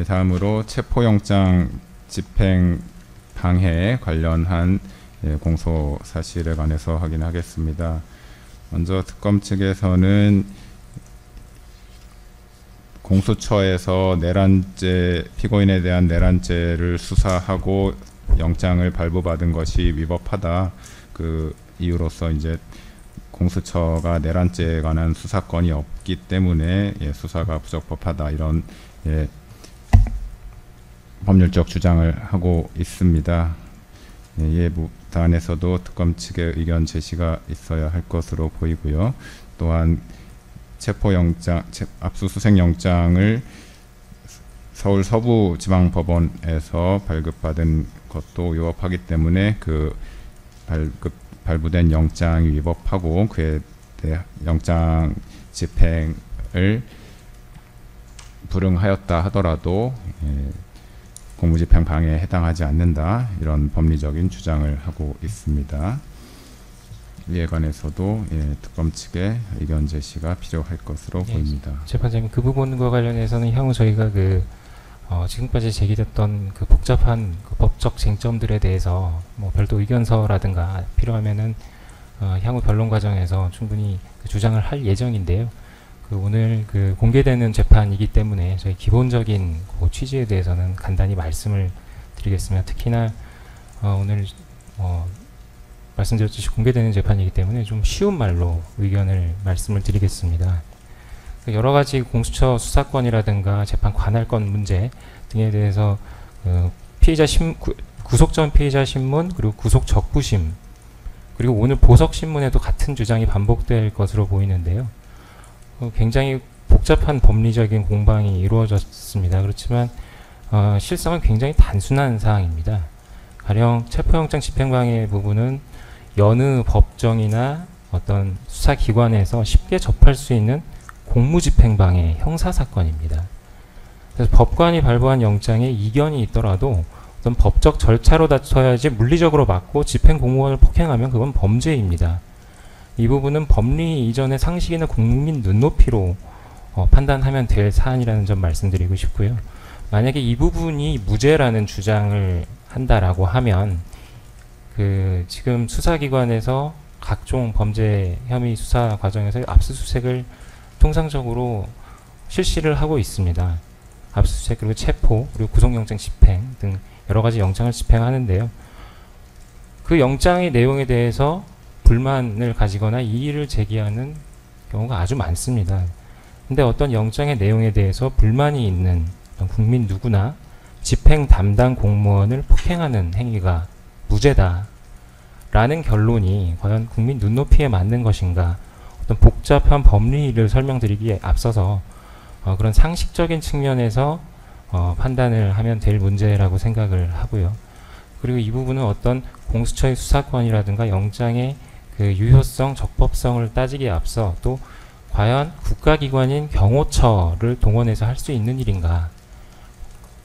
다음으로 체포영장 집행 방해 관련한 공소 사실에 관해서 확인하겠습니다. 먼저 특검 측에서는 공수처에서 내란죄, 피고인에 대한 내란죄를 수사하고 영장을 발부받은 것이 위법하다. 그 이유로서 이제 공수처가 내란죄에 관한 수사권이 없기 때문에 수사가 부적법하다, 이런 법률적 주장을 하고 있습니다. 이에 부단해서도 특검 측의 의견 제시가 있어야 할 것으로 보이고요. 또한 체포영장, 압수수색영장을 서울 서부지방법원에서 발급받은 것도 위법하기 때문에 그 발부된 영장이 위법하고 그에 대해 영장 집행을 불응하였다 하더라도 공무집행 방해에 해당하지 않는다, 이런 법리적인 주장을 하고 있습니다. 이에 관해서도 특검 측의 의견 제시가 필요할 것으로 보입니다. 재판장님, 그 부분과 관련해서는 향후 저희가 지금까지 제기됐던 그 복잡한 법적 쟁점들에 대해서 별도 의견서라든가 필요하면은 향후 변론 과정에서 충분히 주장을 할 예정인데요. 오늘 공개되는 재판이기 때문에 저희 기본적인 취지에 대해서는 간단히 말씀을 드리겠습니다. 특히나 오늘 말씀드렸듯이 공개되는 재판이기 때문에 좀 쉬운 말로 의견을 말씀을 드리겠습니다. 여러 가지 공수처 수사권이라든가 재판 관할권 문제 등에 대해서 구속 전 피의자 신문, 그리고 구속 적부심, 그리고 오늘 보석 신문에도 같은 주장이 반복될 것으로 보이는데요. 굉장히 복잡한 법리적인 공방이 이루어졌습니다. 그렇지만 실상은 굉장히 단순한 사항입니다. 가령 체포영장 집행방해 부분은 여느 법정이나 어떤 수사기관에서 쉽게 접할 수 있는 공무집행방해 형사사건입니다. 그래서 법관이 발부한 영장에 이견이 있더라도 어떤 법적 절차로 다퉈야지 물리적으로 막고 집행공무원을 폭행하면 그건 범죄입니다. 이 부분은 법리 이전의 상식이나 국민 눈높이로 판단하면 될 사안이라는 점 말씀드리고 싶고요. 만약에 이 부분이 무죄라는 주장을 한다라고 하면 지금 수사기관에서 각종 범죄 혐의 수사 과정에서 압수수색을 통상적으로 실시를 하고 있습니다. 압수수색, 그리고 체포, 그리고 구속영장 집행 등 여러 가지 영장을 집행하는데요. 그 영장의 내용에 대해서 불만을 가지거나 이의를 제기하는 경우가 아주 많습니다. 근데 어떤 영장의 내용에 대해서 불만이 있는 국민 누구나 집행 담당 공무원을 폭행하는 행위가 무죄다 라는 결론이 과연 국민 눈높이에 맞는 것인가, 어떤 복잡한 법리를 설명드리기에 앞서서 그런 상식적인 측면에서 판단을 하면 될 문제라고 생각을 하고요. 그리고 이 부분은 어떤 공수처의 수사권이라든가 영장의 유효성, 적법성을 따지기에 앞서 또 과연 국가기관인 경호처를 동원해서 할 수 있는 일인가,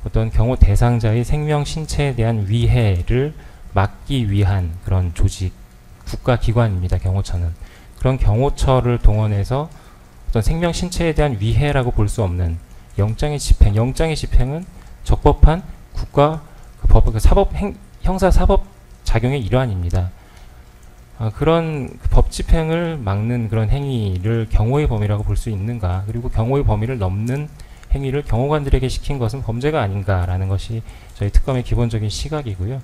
어떤 경호 대상자의 생명, 신체에 대한 위해를 막기 위한 그런 조직, 국가기관입니다. 경호처는. 그런 경호처를 동원해서 어떤 생명, 신체에 대한 위해라고 볼 수 없는 영장의 집행은 적법한 국가 형사사법 작용의 일환입니다. 그런 법 집행을 막는 그런 행위를 경호의 범위라고 볼 수 있는가, 그리고 경호의 범위를 넘는 행위를 경호관들에게 시킨 것은 범죄가 아닌가라는 것이 저희 특검의 기본적인 시각이고요.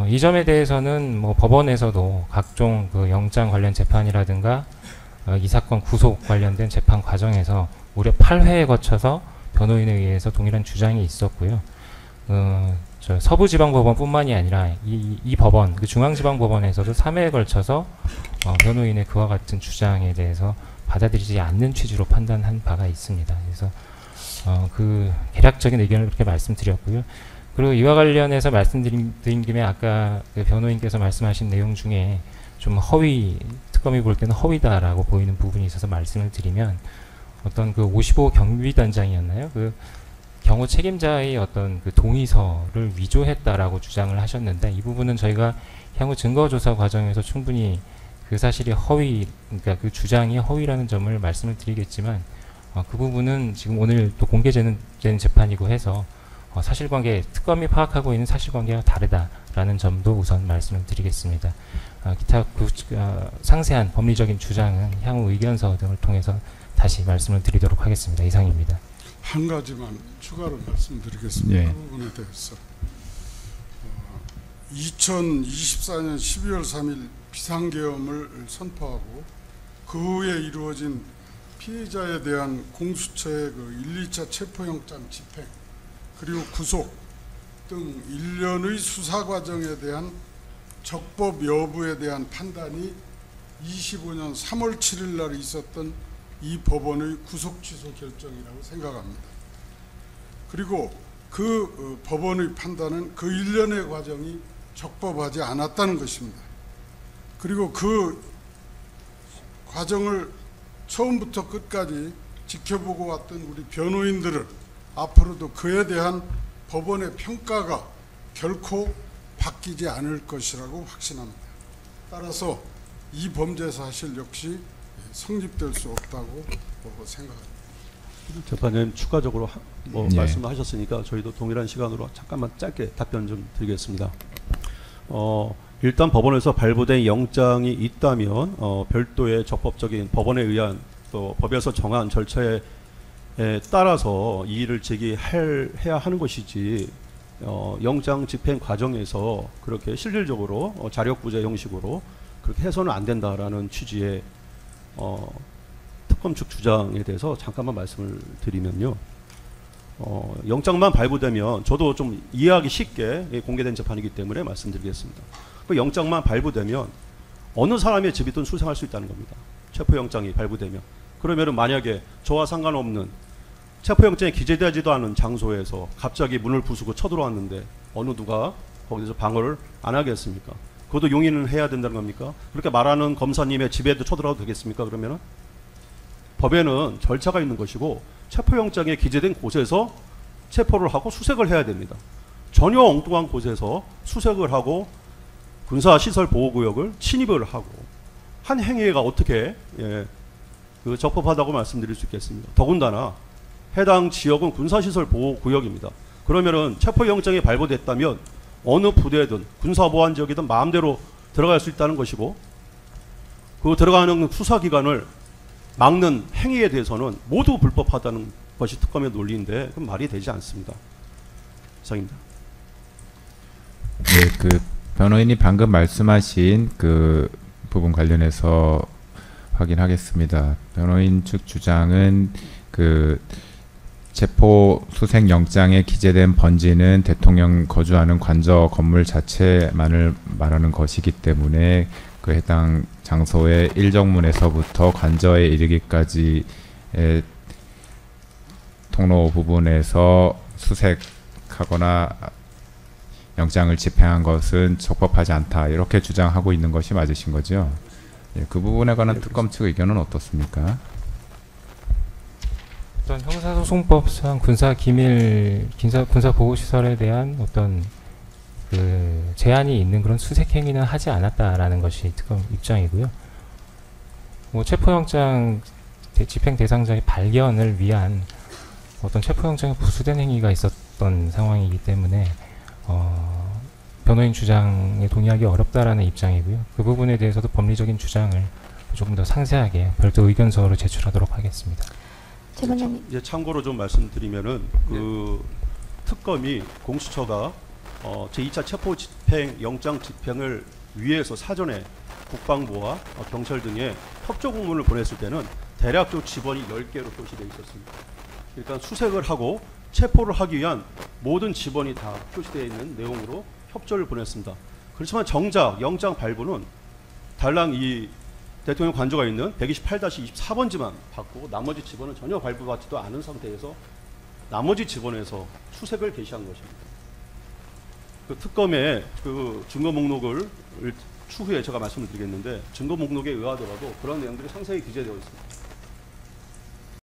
이 점에 대해서는 법원에서도 각종 영장 관련 재판이라든가 이 사건 구속 관련된 재판 과정에서 무려 8회에 거쳐서 변호인에 의해서 동일한 주장이 있었고요. 저 서부지방법원뿐만이 아니라 이 법원, 중앙지방법원에서도 3회에 걸쳐서 변호인의 그와 같은 주장에 대해서 받아들이지 않는 취지로 판단한 바가 있습니다. 그래서 개략적인 의견을 그렇게 말씀드렸고요. 그리고 이와 관련해서 말씀드린 김에 아까 변호인께서 말씀하신 내용 중에 좀 특검이 볼 때는 허위다라고 보이는 부분이 있어서 말씀을 드리면, 어떤 55 경비단장이었나요? 경호 책임자의 어떤 동의서를 위조했다라고 주장을 하셨는데, 이 부분은 저희가 향후 증거조사 과정에서 충분히 사실이 그러니까 주장이 허위라는 점을 말씀을 드리겠지만, 그 부분은 지금 오늘 또 공개되는 재판이고 해서 사실관계, 특검이 파악하고 있는 사실관계와 다르다라는 점도 우선 말씀을 드리겠습니다. 기타 상세한 법리적인 주장은 향후 의견서 등을 통해서 다시 말씀을 드리도록 하겠습니다. 이상입니다. 한 가지만 추가로 말씀드리겠습니다. 예. 그 부분에 대해서 2024년 12월 3일 비상계엄을 선포하고 그 후에 이루어진 피해자에 대한 공수처의 그 1, 2차 체포영장 집행 그리고 구속 등 일련의 수사 과정에 대한 적법 여부에 대한 판단이 25년 3월 7일 날 있었던 이 법원의 구속 취소 결정이라고 생각합니다. 그리고 그 법원의 판단은 그 일련의 과정이 적법하지 않았다는 것입니다. 그리고 그 과정을 처음부터 끝까지 지켜보고 왔던 우리 변호인들은 앞으로도 그에 대한 법원의 평가가 결코 바뀌지 않을 것이라고 확신합니다. 따라서 이 범죄 사실 역시 성립될 수 없다고 생각합니다. 재판장님 추가적으로 예. 말씀하셨으니까 저희도 동일한 시간으로 잠깐만 짧게 답변 좀 드리겠습니다. 일단 법원에서 발부된 영장이 있다면 별도의 적법적인 법원에 의한 또 법에서 정한 절차에 따라서 이의를 제기해야 하는 것이지 영장 집행 과정에서 그렇게 실질적으로 자력부재 형식으로 그렇게 해서는 안 된다라는 취지의 특검 측 주장에 대해서 잠깐만 말씀을 드리면요. 영장만 발부되면 저도 좀 이해하기 쉽게 공개된 재판이기 때문에 말씀드리겠습니다. 그 영장만 발부되면 어느 사람의 집이든 수색할 수 있다는 겁니다. 체포영장이 발부되면. 그러면은 만약에 저와 상관없는 체포영장에 기재되지도 않은 장소에서 갑자기 문을 부수고 쳐들어왔는데 어느 누가 거기서 방어를 안 하겠습니까? 그것도 용인을 해야 된다는 겁니까? 그렇게 말하는 검사님의 집에도 쳐들어와도 되겠습니까? 그러면은 법에는 절차가 있는 것이고 체포영장에 기재된 곳에서 체포를 하고 수색을 해야 됩니다. 전혀 엉뚱한 곳에서 수색을 하고 군사시설 보호구역을 침입을 하고 한 행위가 어떻게 그 적법하다고 말씀드릴 수 있겠습니까? 더군다나 해당 지역은 군사시설 보호구역입니다. 그러면은 체포영장이 발부됐다면 어느 부대든 군사보안지역이든 마음대로 들어갈 수 있다는 것이고 그 들어가는 수사기관을 막는 행위에 대해서는 모두 불법하다는 것이 특검의 논리인데 그건 말이 되지 않습니다. 이상입니다. 네, 그 변호인이 방금 말씀하신 그 부분 관련해서 확인하겠습니다. 변호인 측 주장은 그 체포 수색 영장에 기재된 번지는 대통령 거주하는 관저 건물 자체만을 말하는 것이기 때문에 그 해당 장소의 일정문에서부터 관저에 이르기까지의 통로 부분에서 수색하거나 영장을 집행한 것은 적법하지 않다 이렇게 주장하고 있는 것이 맞으신 거죠? 예, 그 부분에 관한 특검 측 의견은 어떻습니까? 어떤 형사소송법상 군사 보호시설에 대한 어떤 그 제한이 있는 그런 수색 행위는 하지 않았다라는 것이 특검 입장이고요. 뭐 체포영장 집행 대상자의 발견을 위한 어떤 체포영장이 부수된 행위가 있었던 상황이기 때문에 변호인 주장에 동의하기 어렵다라는 입장이고요. 그 부분에 대해서도 법리적인 주장을 조금 더 상세하게 별도 의견서로 제출하도록 하겠습니다. 이제 참고로 좀 말씀드리면은 그 특검이 공수처가 제2차 체포 집행 영장 집행을 위해서 사전에 국방부와 경찰 등에 협조 공문을 보냈을 때는 대략적으로 지번이 10개로 표시되어 있었습니다. 그러니까 수색을 하고 체포를 하기 위한 모든 지번이 다 표시되어 있는 내용으로 협조를 보냈습니다. 그렇지만 정작 영장 발부는 달랑 이 대통령 관저가 있는 128-24번지만 받고 나머지 지번은 전혀 발부받지도 않은 상태에서 나머지 지번에서 수색을 개시한 것입니다. 그 특검의 그 증거 목록을 추후에 제가 말씀을 드리겠는데 증거 목록에 의하더라도 그런 내용들이 상세히 기재되어 있습니다.